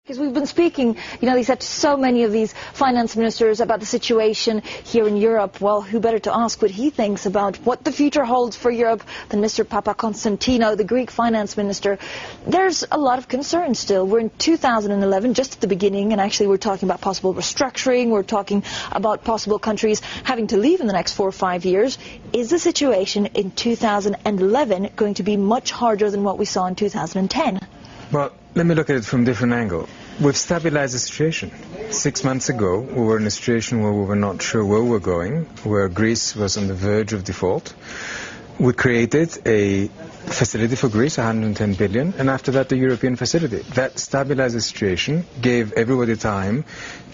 Because we've been speaking, they said to so many of these finance ministers about the situation here in Europe. Well, who better to ask what he thinks about what the future holds for Europe than Mr. Papa-Konstantinou, the Greek finance minister. There's a lot of concern still. We're in 2011, just at the beginning, and actually we're talking about possible restructuring. We're talking about possible countries having to leave in the next 4 or 5 years. Is the situation in 2011 going to be much harder than what we saw in 2010? Well, let me look at it from a different angle. We've stabilized the situation. 6 months ago, we were in a situation where we were not sure where we were going, where Greece was on the verge of default. We created a facility for Greece, 110 billion, and after that the European facility. That stabilized the situation, gave everybody time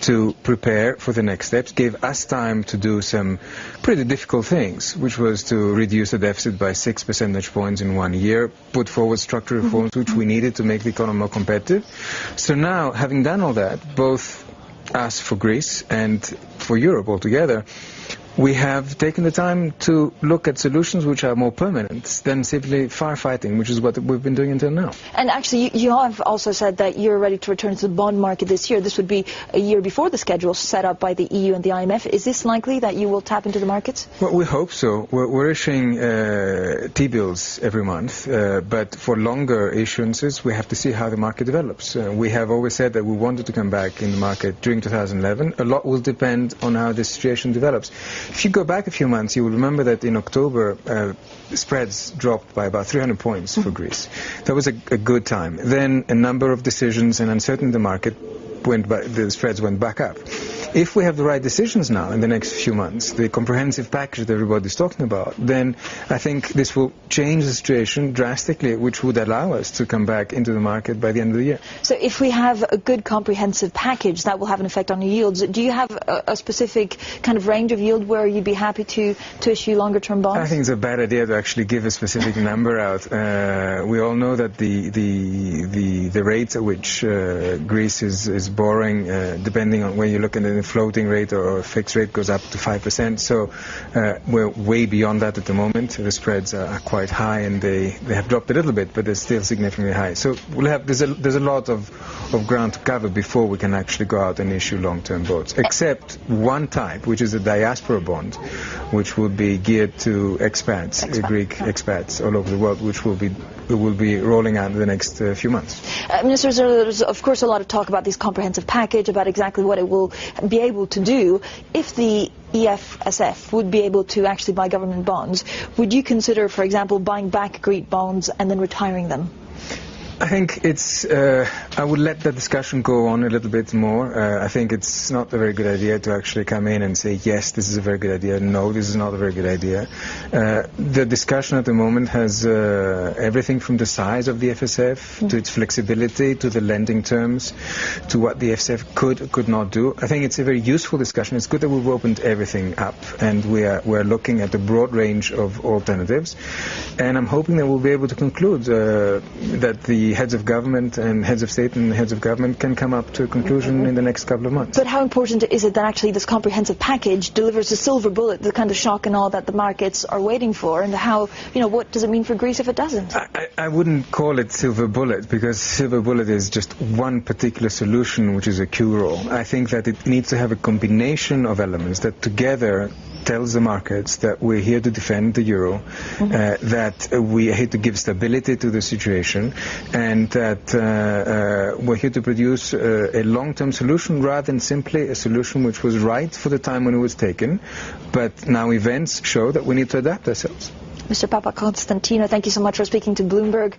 to prepare for the next steps, gave us time to do some pretty difficult things, which was to reduce the deficit by 6 percentage points in 1 year, put forward structural reforms which we needed to make the economy more competitive. So now, having done all that, both us for Greece and for Europe altogether, we have taken the time to look at solutions which are more permanent than simply firefighting, which is what we've been doing until now. And actually, you have also said that you're ready to return to the bond market this year. This would be a year before the schedule set up by the EU and the IMF. Is this likely that you will tap into the markets? Well, we hope so. We're issuing T-bills every month, but for longer issuances, we have to see how the market develops. We have always said that we wanted to come back in the market during 2011. A lot will depend on how the situation develops. If you go back a few months, you will remember that in October, spreads dropped by about 300 points for Greece. That was a good time. Then a number of decisions and uncertainty in the market the spreads went back up. If we have the right decisions now in the next few months, the comprehensive package that everybody's talking about, then I think this will change the situation drastically, which would allow us to come back into the market by the end of the year. So if we have a good comprehensive package, that will have an effect on your yields. Do you have a specific kind of range of yield where you'd be happy to issue longer-term bonds? I think it's a bad idea to actually give a specific number out. We all know that the rates at which Greece is borrowing, depending on where you look at it, a floating rate or a fixed rate goes up to 5%. So we're way beyond that at the moment. The spreads are quite high, and they have dropped a little bit, but they're still significantly high. So there's a lot of ground to cover before we can actually go out and issue long-term bonds, except one type, which is a diaspora bond, which will be geared to expats, Greek expats all over the world, which will be rolling out in the next few months. Minister, there's of course a lot of talk about this comprehensive package, about exactly what it will be able to do. If the EFSF would be able to actually buy government bonds, would you consider, for example, buying back Greek bonds and then retiring them? I think it's, I would let the discussion go on a little bit more. I think it's not a very good idea to actually come in and say, yes, this is a very good idea, no, this is not a very good idea. The discussion at the moment has everything from the size of the FSF to its flexibility, to the lending terms, to what the FSF could or could not do. I think it's a very useful discussion. It's good that we've opened everything up, and we're looking at a broad range of alternatives. And I'm hoping that we'll be able to conclude that the heads of government and heads of state and heads of government can come up to a conclusion in the next couple of months. But how important is it that actually this comprehensive package delivers a silver bullet, the kind of shock and all that the markets are waiting for, and how, what does it mean for Greece if it doesn't? I wouldn't call it silver bullet, because silver bullet is just one particular solution, which is a cure-all. I think that it needs to have a combination of elements that together tells the markets that we're here to defend the euro, that we're here to give stability to the situation, and that we're here to produce a long-term solution rather than simply a solution which was right for the time when it was taken. But now events show that we need to adapt ourselves. Mr. Papa-Konstantinou, thank you so much for speaking to Bloomberg.